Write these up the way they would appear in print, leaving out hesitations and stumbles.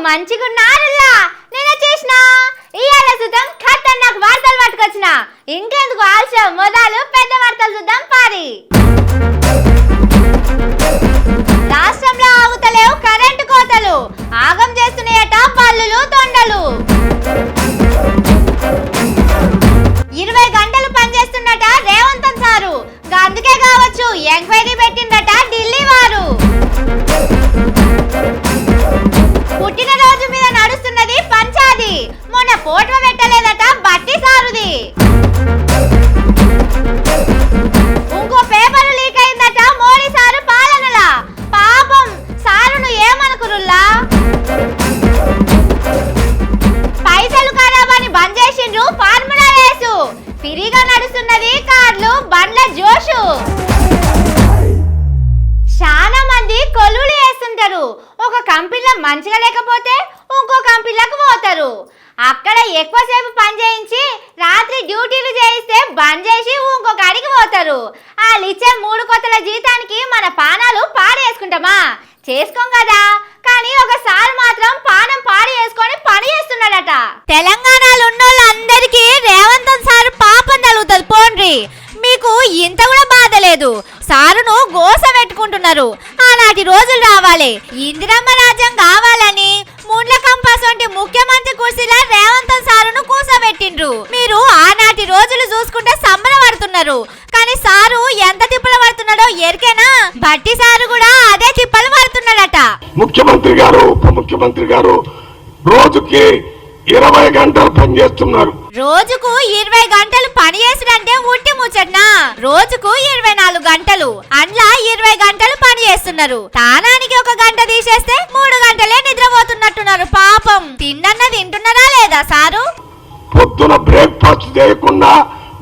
మంచిగున్నారులా నేను చేసిన ఇయాల సుతం ఖతర్నాక్ వార్తలు పట్టుకొచ్చిన ఇంకెందుకు ఆలస్యం మొదలు పెద్ద వార్తలు చూద్దాం పారి రాష్ట్రంలో ఆగుతలేవు కరెంటు కోతలు ఆగం చేస్తున్నాయట పల్లులు తొండలు 20 గంటలు పనిచేస్తున్నట రేవంత్ సారు అందుకే కావచ్చు ఎంక్వైరీ పెట్టిందట ఢిల్లీ వారు పుట్టినరోజు మీద నడుస్తున్నది పంచాది మొన్న ఫోటో పెట్టలేదట బట్టి సారుది ఇంకో పేపర్ లీక్ అయిందట మోడీ సారు పాలనల పాపం సారును ఏమనుకురుల్లా పైసలు ఖరాబని బంద్ చేసిండ్రు ఫార్ములా రేసు ఫ్రీగా నడుస్తున్నది కార్లు బండ్ల జోషు చాలా మంది కొలువులు వేస్తుంటారు ఒక కంపెనీలో మంచిగా లేకపోతే ఇంకో కంపెనీలకు పోతారు అక్కడ ఎక్కువసేపు పని చేయించి రాత్రి డ్యూటీలు చేయిస్తే బంద్ చేసి ఇంకో కాడికి పోతారు వాళ్ళు ఇచ్చే 3 కోట్ల జీతానికి మన పానాలు పాడేసుకుంటామా చేసుకోం కదా కానీ ఒకసారి మాత్రం పానం పాడి వేసుకొని పని చేస్తున్నాడట తెలంగాణలో ఉన్నోళ్ళందరికీ రేవంత్ సార్ పాపం తగులుతుంది పోండ్రి మీకు ఇంత కూడా బాధ లేదు సారును గోస పెట్టుకుంటున్నారు ఆనాటి రోజులు రావాలి ఇందిరమ్మ రాజ్యం కావాలని ముండ్ల కంపాస్ వంటి ముఖ్యమంత్రి కుర్చీలో రేవంత్ సారును కూసబెట్టిండ్రు మీరు ఆనాటి రోజులు చూసుకుంటే సంబరపడుతున్నారు కానీ సారు ఎంత తిప్పలు పడుతున్నాడో ఎరికేనా బట్టి సారు కూడా అదే తిప్పలు పడుతున్నాడట ముఖ్యమంత్రి గారు ఉప ముఖ్యమంత్రి గారు రోజుకి 20 గంటలు పనిచేస్తున్నారు రోజుకు 20 గంటలు పని చేసినంటే ఉట్టి ముచ్చట్నా రోజుకు 24 గంటలు అండ్లా 20 గంటలు పని చేస్తున్నారు తానానికి 1 గంట తీసేస్తే 3 గంటలే నిద్రపోతున్నట్టున్నారు పాపం తిన్నన్న తింటున్నారా లేదా సారు పొద్దున బ్రేక్ఫాస్ట్ చేయకుండా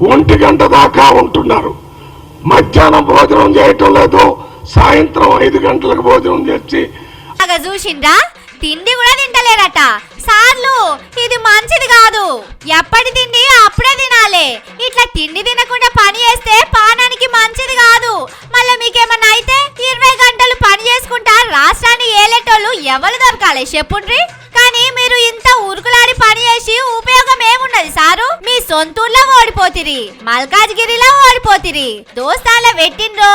1 గంట దాకా ఉంటున్నారు మధ్యాహ్నం భోజనం చేయటం లేదు సాయంత్రం 5 గంటలకు భోజనం చేసి చూసిండ్రా తిండి కూడా తింటలేరట సార్లు ఇది మంచిది కాదు ఎప్పటి తిండి అప్పుడే తినాలి ఇట్లా తిండి తినకుండా పని చేస్తే పానానికి మంచిది కాదు మళ్ళీ మీకేమన్నా అయితే 20 గంటలు పని చేసుకుంటా రాష్ట్రాన్ని ఏలేటోళ్ళు ఎవరు దొరకాలి చెప్పుండ్రి కానీ మీరు ఇంత ఉరుకులాడి పని చేసి ఉపయోగం ఏమున్నది సారు మీ సొంతూర్లో ఓడిపోతిరి మల్కాజ్గిరిలో ఓడిపోతిరి దోస్తాల పెట్టిండ్రో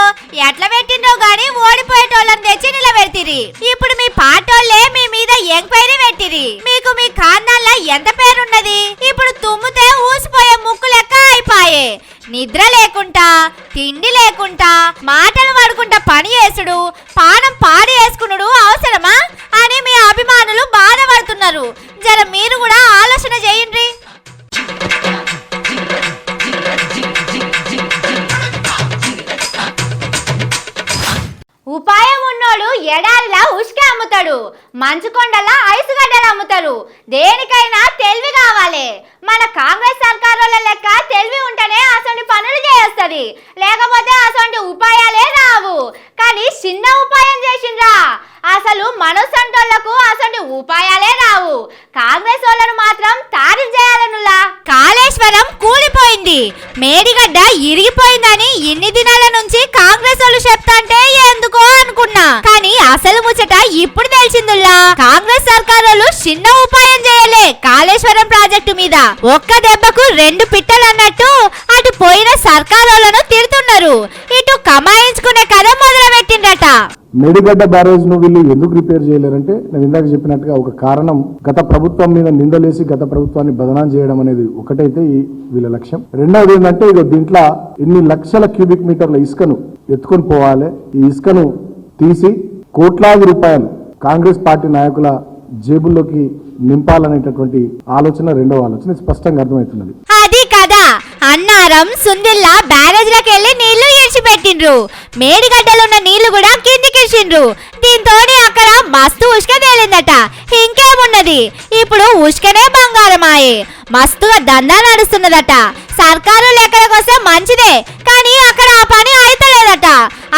ఎట్లా పెట్టిండ్రో గానీ ఓడిపోయేటోళ్ళని తెచ్చి నిలబెట్టిరి ఇప్పుడు మీ పాటోళ్ళే మీ మీద ఎంక్వైరీ పెట్టిరి మీకు మీ ఖాందాన్లో ఎంత పేరున్నది ఇప్పుడు తుమ్ముతే ఊసిపోయే ముక్కు లెక్క అయిపోయే నిద్ర లేకుండా తిండి లేకుండా మాటలు పడుకుంటా పని చేసుడు పానం పాడి వేసుకునుడు అవసరమా అని మీ అభిమానులు బాధపడుతున్నారు జర మీరు కూడా ఆలోచన చేయండి ఉపాయం ఉన్నోడు ఎడారిలా ఉసుకే అమ్ముతాడు మంచుకొండలా ఐసు గడ్డలు అమ్ముతారు దేనికైనా తెలివి కావాలి మన కాంగ్రెస్ సర్కారు లెక్క తెలివి ఉంటేనే అసలు పనులు చేస్తుంది లేకపోతే అసలు ఉపాయాలే రావు కానీ చిన్న ఉపాయం చేసిండ్రా అసలు మనసంటోళ్లకు అసలు ఉపాయాలే రావు కాంగ్రెస్ వాళ్ళను మాత్రం తారీఫ్ చేయాలనులా కాళేశ్వరం కూలిపోయింది మేడిగడ్డ ఇరిగిపోయిందని ఇన్ని దినాల నుంచి కాంగ్రెస్ వాళ్ళు చెప్తాంటే ఎందుకో అనుకున్నా కానీ అసలు ముచ్చట ఇప్పుడు తెలిసిందిలా కాంగ్రెస్ సర్కారు వాళ్ళు చిన్న ఉపాయం చేయలే కాళేశ్వరం ప్రాజెక్టు మీద ఒక్క దెబ్బకు 2 పిట్టలు అన్నట్టు అటు పోయిన సర్కారు వాళ్ళను తిడుతున్నారు ఇటు కమాయించుకునే కథ మొదలు పెట్టిండట మేడిగడ్డ బ్యారేజ్ ను వీళ్ళు ఎందుకు రిపేర్ చేయలేరంటే నేను ఇందాక చెప్పినట్టుగా ఒక కారణం గత ప్రభుత్వం మీద నిందలేసి గత ప్రభుత్వాన్ని బదనాం చేయడం అనేది ఒకటైతే వీళ్ళ లక్ష్యం రెండవది ఏంటంటే ఇక దీంట్లో ఇన్ని లక్షల క్యూబిక్ మీటర్ల ఇసుకను ఎత్తుకొని పోవాలి ఈ ఇసుకను తీసి కోట్లాది రూపాయలు కాంగ్రెస్ పార్టీ నాయకుల జేబుల్లోకి నింపాలనేటటువంటి ఆలోచన రెండవ ఆలోచన స్పష్టంగా అర్థమవుతున్నది అది కదా అన్నారం సుందిల్లా బ్యారేజ్లకు వెళ్లి నీళ్లు ఇడిచిపెట్టిండ్రు మేడిగడ్డలున్న నీళ్లు కూడా కిందికిచ్చిండ్రు దీంతో అక్కడ మస్తు ఉష్క తేలిందట ఇంకేమున్నది ఇప్పుడు ఉష్కనే బంగారమాయే మస్తుగా దందా నడుస్తున్నదట సర్కారు లెక్కలకొస్తే మంచిదే కానీ అక్కడ ఆ పని అయితలేదట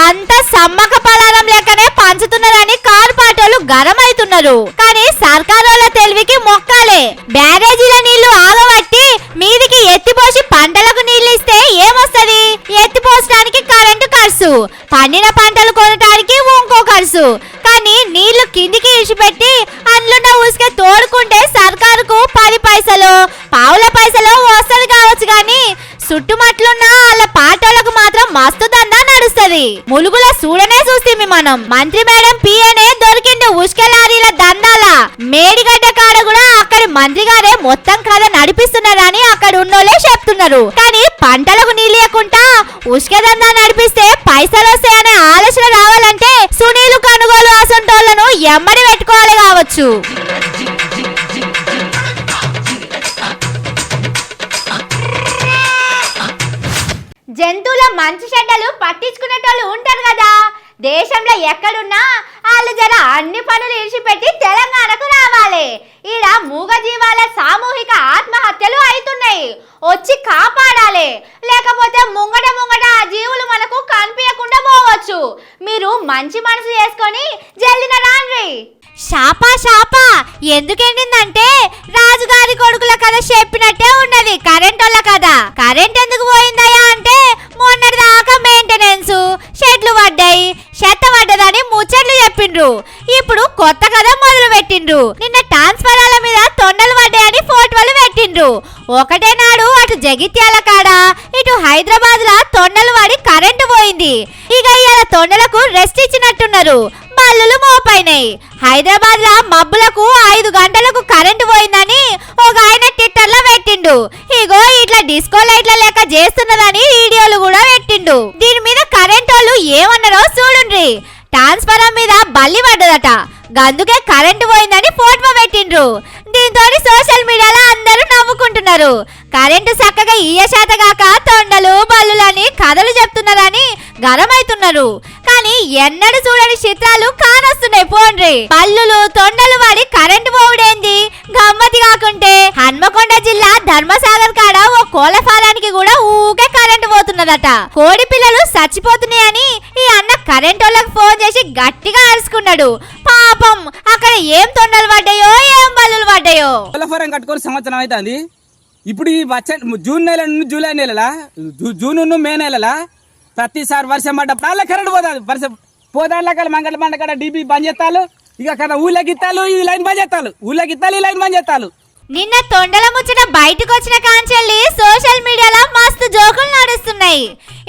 అంత సమ్మక పలారం లెక్కనే పంచుతున్నారని కార్పొరేటర్లు గరం అవుతున్నారు కానీ సర్కారుల తెలివికి మొక్కాలే బ్యారేజీల నీళ్లు ఆగబట్టి మీదికి ఎత్తిపోసి పంటలకు నీళ్లు ఇస్తే ఏమొస్తది ఎత్తిపోసడానికి కరెంటు ఖర్చు పండిన పంటలు కొనడానికి ఇంకో ఖర్చు కానీ నీళ్లు కిందికి ఇడిచిపెట్టి అందులో ఉసుక తోడుకుంటే సర్కారుకు 10 పైసలు పావుల పైసలు వస్తుంది కావచ్చు గాని చుట్టుమట్లున్న వాళ్ళ పాటోళ్లకు మాత్రం మస్తు దందా నడుస్తుంది. ములుగుల చూడనే చూస్తే మనం మంత్రి మేడం పియనే దొరికిండు ఉసుక లారీల దందాల. మేడిగడ్డ కాడ కూడా అక్కడి మంత్రి గారే మొత్తం కథ నడిపిస్తున్నారని అక్కడ ఉన్నోళ్ళే చెప్తున్నారు. కానీ పంటలకు నీళ్ళకుండా ఉసుక దందా నడిపిస్తే పైసలు వస్తాయనే ఆలోచన రావాలంటే సునీలు కనుగోలు అసంటోళ్లను ఎమ్మడి పెట్టుకోవాలి కావచ్చు. జంతువుల మంచి చెడ్డలు పట్టించుకునేటోళ్ళు ఉంటారు కదా. దేశంలో ఎక్కడున్నా వాళ్ళు జర అన్ని పనులు ఇడిచిపెట్టి తెలంగాణకు రావాలి. ఈడ మూగ జీవాల సామూహిక ఆత్మహత్యలు అవుతున్నాయి. వచ్చి కాపాడాలి, లేకపోతే ముంగట ఆ జీవులు మనకు కనిపించకుండా పోవచ్చు. మీరు మంచి మనసు చేసుకొని జల్దిన రాండ్రి. షాపా ఎందుకెండిందంటే రాజుగారి కొడుకుల కథ చెప్పినట్టే ఉన్నది కరెంటోళ్ళ కథ. కరెంట్ ఎందుకు పోయిందయ్యా అంటే మొన్నటి దాకా మెయింటెనెన్స్ షెడ్లు పడ్డాయి, చెత్త పడ్డదని ముచ్చట్లు చెప్పిండ్రు. ఇప్పుడు కొత్త కథ మొదలు పెట్టిండ్రు. నిన్న ట్రాన్స్ఫరాల మీద తొండలు పడ్డాయని ఫోటోలు పెట్టిండ్రు. ఒకటే నాడు అటు జగిత్యాల కాడ ఇటు హైదరాబాద్ లా తొండలు పడి కరెంటు పోయింది. ఇక ఇవాళ తొండలకు రెస్ట్ ఇచ్చినట్టున్నారు. బల్లులు మోపైనాయి. హైదరాబాద్ లా మబ్బులకు 5 గంటలకు కరెంటు పోయిందని ఒక ఆయన ట్విట్టర్ లో పెట్టిండు. ఇగో ఇట్లా డిస్కో లైట్ల లెక్క చేస్తున్నదని వీడియోలు కూడా పెట్టిండు. దీని మీద కరెంట్ వాళ్ళు ఏమన్నారో చూడుండ్రి. ట్రాన్స్ఫారం మీద బల్లి పడ్డదట, గందుకే కరెంటు పోయిందని ఫోటో పెట్టిండ్రు. దీంతో సోషల్ మీడియాలో అందరూ నవ్వుకుంటున్నారు. కరెంటు చక్కగా ఇయ్యశాతగాక తొండలు బల్లులని కథలు చెప్తున్నారని గరమైతున్నారు. కానీ ఎన్నడూ చూడని చిత్రాలు కానొస్తున్నాయి. పోండ్రి, బల్లులు తొండలు వాడి కరెంటు పోవుడేంది గమ్మతి కాకుంటే హన్మకొండ జిల్లా ధర్మసాగర్ కాడ ఓ కోళ్ల ఫారానికి కూడా ఊకే కరెంటు పోతున్నదట. కోడి పిల్లలు చచ్చిపోతున్నాయని ఈ అన్న కరెంట్ వాళ్ళకి ఫోన్ చేసి గట్టిగా అరుచుకున్నాడు. పాపం అక్కడ ఏం తొండలు పడ్డాయో ఏం బల్లులు పడ్డాయో. కోళ్ల ఫారం కట్టుకొని సంవత్సరం అవుతుంది. ఇప్పుడు ఈ వచ్చే జూన్ నెల నుండి జూలై నెలలా జూన్ మే నెలలా ప్రతిసారి వర్షం పడ్డప్పుడు అలా కరెంట్ పోతుంది. వర్షం పోదాక మంగళ పండగ డీపీ బంద్ చేస్తాలు. ఇక కదా ఊళ్ళకి ఇత్తాలు ఈ లైన్ బంద్ చేస్తాలు, ఊళ్ళకి ఇత్తాలు ఈ లైన్ బంద్ చేస్తాలు. నిన్న తొండల ముచ్చట బయటకు వచ్చిన కాంచెల్లి సోషల్ మీడియాలో మస్తు జోకులు నడుస్తున్నాయి.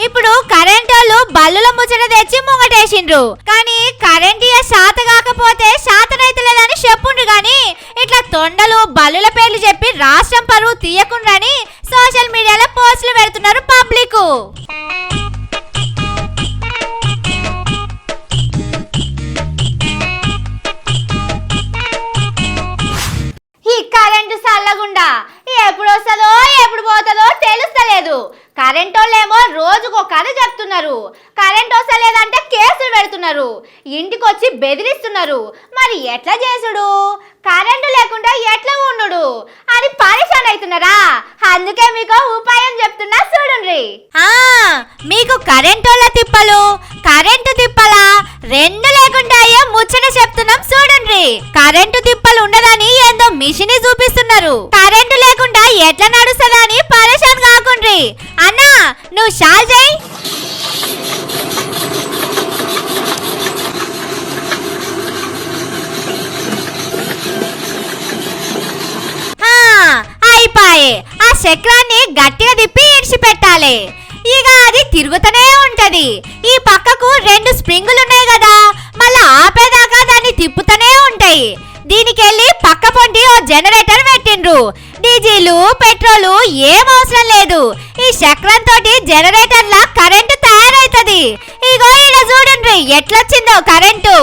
ఇప్పుడు కరెంట్ వాళ్ళు బల్లుల ముచ్చట తెచ్చి ముంగటేసిండ్రు. కానీ కరెంట్ ఇయ్య శాత కాకపోతే శాతనైతలేదని చెప్పుండ్రు. గాని ఇట్లా తొండలు బల్లుల పేర్లు చెప్పి రాష్ట్రం పరువు తీయకుండాని సోషల్ మీడియాలో పోస్టులు పెడుతున్నారు పబ్లిక్. ఈ కరెంటు సల్లగుండా ఎప్పుడు వస్తుందో ఎప్పుడు పోతుందో తెలుస్తలేదు. కరెంట్ వాళ్ళేమో రోజుకో కథ చెప్తున్నారు. కరెంట్ వస్తలేదంటే కేసులు పెడుతున్నారు, ఇంటికి వచ్చి బెదిరిస్తున్నారు. మరి ఎట్లా చేసుడు, కరెంటు లేకుండా ఎట్లా ఉండు అని పరేషాన్ అవుతున్నారా? అందుకే మీకు ఉపాయం చెప్తున్నా చూడండి. మీకు కరెంటోళ్ళ తిప్పలు కరెంటు తిప్పలా రెండు లేకుండా అయ్యే ముచ్చట చెప్తున్నాం చూడండి. కరెంటు తిప్పలు ఉండదని ఏందో మిషన్ చూపిస్తున్నారు. కరెంటు లేకుండా ఎట్లా నడుస్తుందని పరేషాన్ కాకుండ్రి. అన్నా నువ్వు షాల్ చేయి. అయిపోయే. ఆ చక్రాన్ని గట్టిగా తిప్పి ఇడిచిపెట్టాలి. ఇక అది తిరుగుతూనే ఉంటది. ఈ పక్కకు 2 స్ప్రింగులు ఉన్నాయి కదా, మళ్ళా ఆపేదాకా దాన్ని తిప్పుతూనే ఉంటాయి. దీనికెళ్ళి పక్క పొంటి ఓ జనరేటర్ పెట్టిండ్రు. డీజిల్ పెట్రోలు ఏం అవసరం లేదు. ఈ చక్రం తోటి జనరేటర్ లా కరెంటు తయారైతది. ఇగో ఇలా చూడండి ఎట్లొచ్చిందో కరెంటు.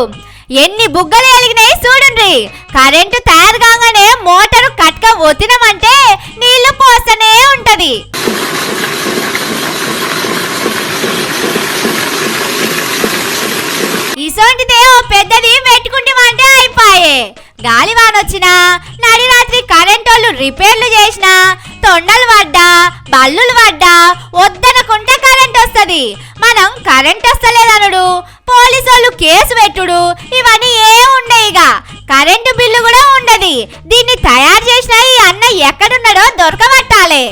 ఎన్ని బుగ్గలు వెలిగినాయి చూడండి. కరెంటు తయారు కాగానే మోటారు కట్క ఒత్తినమంటే నీళ్లు పోస్తూనే ఉంటది. ఇసోంటిదే ఓ పెద్దది పెట్టుకుంటామంటే అయిపోయే. గాలివానొచ్చినా నడి రాత్రి కరెంటోళ్ళు రిపేర్లు చేసినా తొండలు పడ్డా బల్లులు పడ్డా వద్దనకుంటే కరెంట్ వస్తుంది. మనం కరెంట్ వస్తలేదనుడు, పోలీసు వాళ్ళు కేసు పెట్టుడు ఇవన్నీ ఏం ఉండయిగా. కరెంటు బిల్లు కూడా ఉండదు. దీన్ని తయారు చేసిన ఈ అన్న ఎక్కడున్నాడో దొరకబట్టాలి.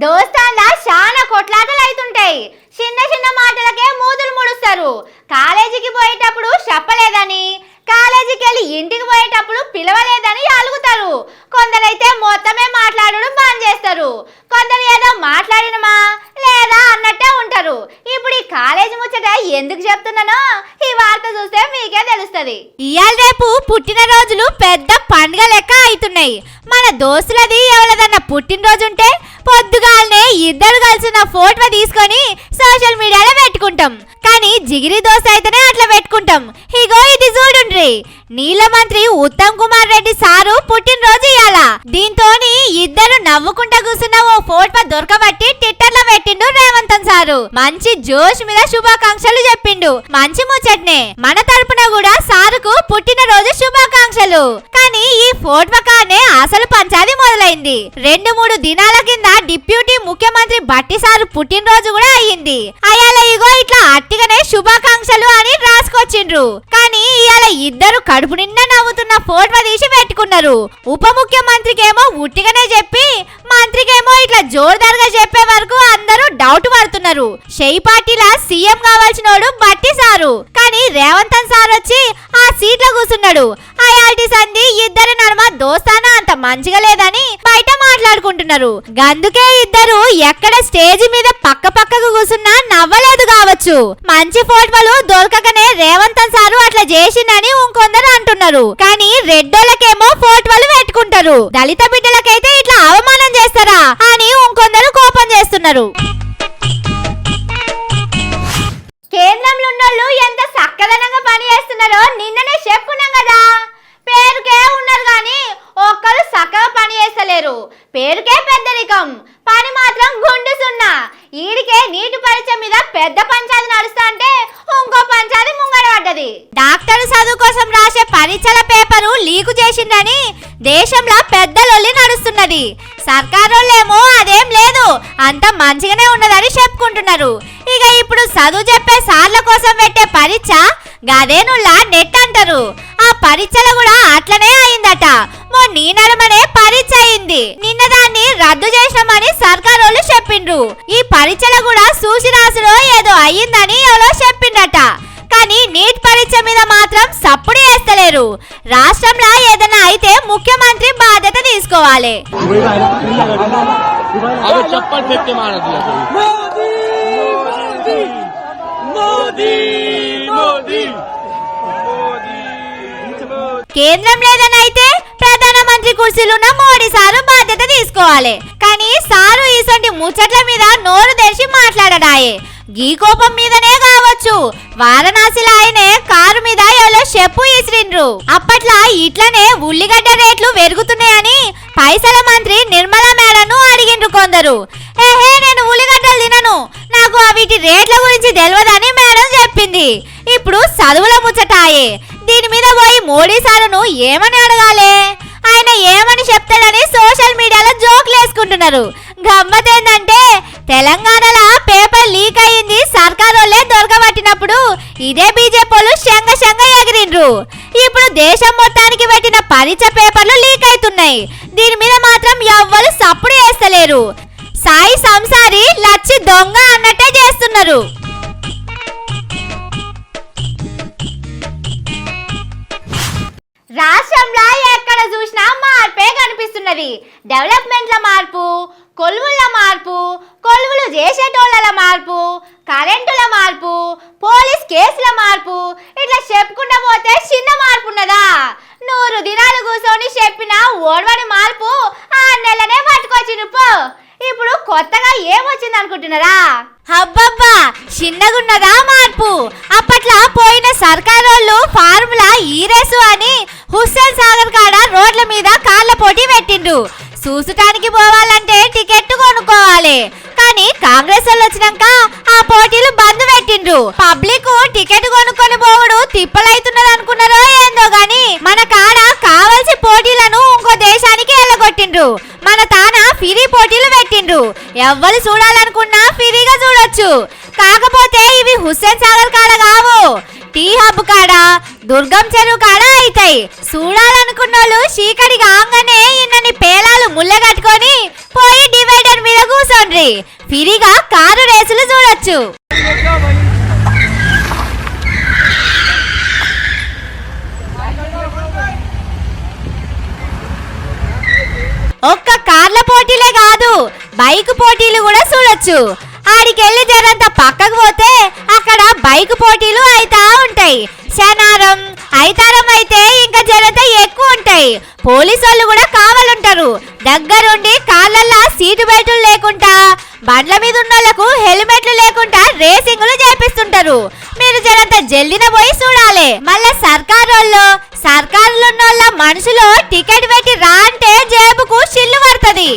దోస్తాన్లా చాలా కొట్లాటలు అవుతుంటాయి. చిన్న చిన్న మాటలకే మూతులు ముడుస్తారు. కాలేజీకి పోయేటప్పుడు చెప్పలేదని, కాలేజీకి వెళ్ళి ఇంటికి పోయేటప్పుడు పిలవలేదని అలుగుతారు. కొందరైతే మొత్తమే మాట్లాడడం బంద్ చేస్తారు. కొందరు ఏదో మాట్లాడినమా లేదా అన్నట్టే ఉంటారు. ఇప్పుడు ఈ కాలేజీ ముచ్చట ఎందుకు చెప్తున్నానో ఈ వార్త చూస్తే మీకే తెలుస్తుంది. ఇవాళ రేపు పుట్టినరోజులు పెద్ద పండుగ లెక్క అవుతున్నాయి. మన దోస్తులది ఎవరిదన్నా పుట్టినరోజు ఉంటే పొద్దుగాలనే ఇద్దరు కలిసిన ఫోటో తీసుకొని సోషల్ మీడియాలో పెట్టుకుంటాం. కానీ జిగిరి దోస్త్ అయితేనే అట్లా పెట్టుకుంటాం. ఇగో ఇది చూడుండ్రి, నీళ్ళ మంత్రి ఉత్తమ్ కుమార్ రెడ్డి సారు పుట్టినరోజు ఇయాల. దీంతో ఇద్దరు నవ్వుకుంటా కూర్చున్న ఓ ఫోటో దొరకబట్టి ట్విట్టర్ లో పెట్టిండు రేవంతన్ సారు. మంచి జోష్ మీద శుభాకాంక్షలు చెప్పిండు. మంచి ముచ్చట్నే. మన తరపున కూడా సారుకు పుట్టినరోజు శుభాకాంక్షలు. కానీ ఈ ఫోటో కానే అసలు పంచాది మొదలైంది. 2-3 దినాల కింద డిప్యూటీ ముఖ్యమంత్రి బట్టి సారు పుట్టినరోజు కూడా అయ్యింది. అయాల ఇగో ఇట్లా అట్టిగానే శుభాకాంక్షలు అని రాసుకొచ్చిండ్రు. కానీ ఇయాల ఇద్దరు కడుపు నిండా నవ్వుతున్న ఫోటో తీసి పెట్టుకున్నారు. ఉప ముఖ్యమంత్రికేమో ఉట్టిగానే చెప్పి, మంత్రికేమో ఇట్లా జోరుదారుగా చెప్పే వరకు అందరూ డౌట్ పడుతున్నారు. షెయి పార్టీల సీఎం కావాల్సినోడు బట్టి సారు. కానీ రేవంతన్ సార్ వచ్చి ఆ సీట్లో కూర్చున్నాడు. అయాల్టీ సంధి ఇద్దరి నడుమ దోస్తానా అంత మంచిగా లేదని బయట మాట్లాడుకుంటున్నారు. గందుకే ఇద్దరు ఎక్కడ స్టేజ్ మీద పక్క పక్కకు కూర్చున్నా నవ్వలేదు కావచ్చు. మంచి ఫోటోలు దొరకకనే రేవంతన్ సారు అట్లా చేసిందని ఇంకొందరు అంటున్నారు. కానీ రెడ్డోళ్ళకేమో ఫోటోలు పెట్టుకుంటారు. దళిత బిడ్డలకైతే ఇట్లా అవమానం చేస్తారా అని ఇంకొందరు కోపం చేస్తున్నారు. కేంద్రంలో ఉన్నోళ్ళు ఎంత చక్కదనంగా పని చేస్తున్నారో నిన్ననే చెప్పుకున్నాం కదా. పేరుకే ఉన్నారు కానీ ఒక్కరు చక్కగా పని చేస్తలేరు. పేరుకే పెద్దరికం, పని మాత్రం గుండు సున్నా. ఈడికే నీటి పరీక్ష మీద పెద్ద పంచాయతీ నడుస్తా అంటే ఇంకో పంచాయతీ ముంగడ పడ్డది. డాక్టర్ చదువు కోసం రాసే పరీక్షల పేపరు లీకు చేసిందని దేశంలో పెద్ద లొల్లి నడుస్తున్నది. సర్కారోళ్ళేమో అదేం లేదు, అంత మంచిగానే ఉన్నదని చెప్పుకుంటున్నారు. ఇక ఇప్పుడు చదువు చెప్పే సార్ల కోసం పెట్టే పరీక్ష గదేనుల్లా నెట్ అంటారు. ఆ పరీక్షలు కూడా అట్లనే అయిందట. మొన్న నడుమనే పరీక్ష అయింది. నిన్న దాన్ని రద్దు చేసినామని సర్కారోళ్ళు చెప్పిండ్రు. ఈ పరీక్షలు కూడా చూసి రాసులో ఏదో అయ్యిందని ఎవరో చెప్పిండట. కానీ నీట్ పరీక్ష మీద మాత్రం సప్పుడు చేస్తలేరు. రాష్ట్రంలో ఏదైనా అయితే ముఖ్యమంత్రి బాధ్యత తీసుకోవాలి. కేంద్రం లేదనైతే ప్రధానమంత్రి కుర్చీలున్న మోడీ సారు బాధ్యత తీసుకోవాలి. కానీ సారు ఈసొంటి ముచ్చట్ల మీద నోరు తెరిచి మాట్లాడడాయే. గీ కోపం మీదనే కావచ్చు వారణాసిలో ఆయనే కారు మీద ఎవరో చెప్పు ఇసిరిండ్రు. అప్పట్లో ఇట్లనే ఉల్లిగడ్డ రేట్లు పెరుగుతున్నాయని పైసల మంత్రి నిర్మలా మేడను అడిగిండ్రు కొందరు. ఏహే నేను ఉల్లిగడ్డలు తినను, నాకు వీటి రేట్ల గురించి తెలియదని మేడం చెప్పింది. ఇప్పుడు చదువుల ముచ్చటాయే. దీని మీద పోయి మోడీ సారును ఏమని అడగాలి? ఆయన ఏమని చెప్తాడని సోషల్ మీడియాలో జోక్లు వేసుకుంటున్నారు. గమ్మతేందంటే తెలంగాణలో పేపర్ లీక్ అయింది సర్కారోళ్ళే దొరకబట్టినప్పుడు ఇదే బీజేపీలు శంగ ఎగిరిండ్రు. ఇప్పుడు దేశం మొత్తానికి పెట్టిన పరీక్ష పేపర్లు లీక్ అవుతున్నాయి. దీని మీద మాత్రం ఎవ్వరు సప్పుడు చేస్తలేరు. సాయి సంసారి లచ్చి దొంగ అన్నట్టే చేస్తున్నారు. రాష్ట్రంలో ఎక్కడ చూసినా మార్పే కనిపిస్తున్నది. డెవలప్మెంట్ల మార్పు, కొలువుల మార్పు, కొలువులు చేసేటోళ్ళ మార్పు, కరెంటుల మార్పు, పోలీస్ కేసుల మార్పు, ఇట్లా చెప్పుకుంటా పోతే చిన్న మార్పు ఉన్నదా? 100 దినాలు కూర్చొని చెప్పిన ఓడవని మార్పు 6 నెలలనే పట్టుకొచ్చిండ్రు పో. ఇప్పుడు కొత్తగా ఏమొచ్చింది అనుకుంటున్నారా? అబ్బబ్బా చిన్నగున్నదా మార్పు? అప్పట్లో పోయిన సర్కారోళ్ళు ఫార్ములా ఈరేసు అని హుస్సేన్ సాగర్ కాడ రోడ్ల మీద కార్ల పోటీ పెట్టిండ్రు. చూసటానికి పోవాలంటే టికెట్ కొనుక్కోవాలి. కానీ కాంగ్రెస్ వాళ్ళు వచ్చినాక ఆ పోటీలు బంద్ పెట్టిండ్రు. పబ్లిక్ టికెట్ కొనుక్కొని పోవుడు తిప్పలైతున్నది అనుకున్నారో ఏందో గాని మన కాడ కావాల్సి పోటీలను ఇంకో దేశానికి వెళ్ళగొట్టిండ్రు. మన తాన ఫ్రీ పోటీలు పెట్టిండ్రు. ఎవ్వరు చూడాలనుకున్నా ఫ్రీగా చూడొచ్చు. కాకపోతే ఇవి హుస్సేన్ సాగర్ కాడ కావు, టీ హబ్ కాడ, దుర్గం చెరువు కాడ అవుతాయి. చూడాలనుకున్నోళ్ళు చీకటి కాగానే ఇన్నని పేలాలు ముళ్ళగట్టుకొని పోయి డివైడర్ మీద కూర్చోండ్రి. ఫ్రీగా కారు రేసులు చూడొచ్చు. ఒక్క కార్ల పోటీలే కాదు బైక్ పోటీలు కూడా చూడొచ్చు. ఆడికెళ్ళి జరంత పక్కకు పోతే అక్కడ బైక్ పోటీలు అయితా ఉంటాయి. శనారం ఐతారం అయితే ఇంకా జరంత ఎక్కువ ఉంటాయి. పోలీసు వాళ్ళు కూడా కావాలంటారు. దగ్గరుండి కార్లల్లా సీటు బెల్టులు లేకుండా బండ్ల మీద ఉన్నోళ్లకు హెల్మెట్లు లేకుండా రేసింగులు చేపిస్తుంటారు. మీరు జరంత జల్దిన పోయి చూడాలి. మళ్ళా సర్కారులో ఉన్నోళ్ళ మనుషులు టికెట్ పెట్టి రా అంటే జేబుకు చిల్లు పడుతుంది.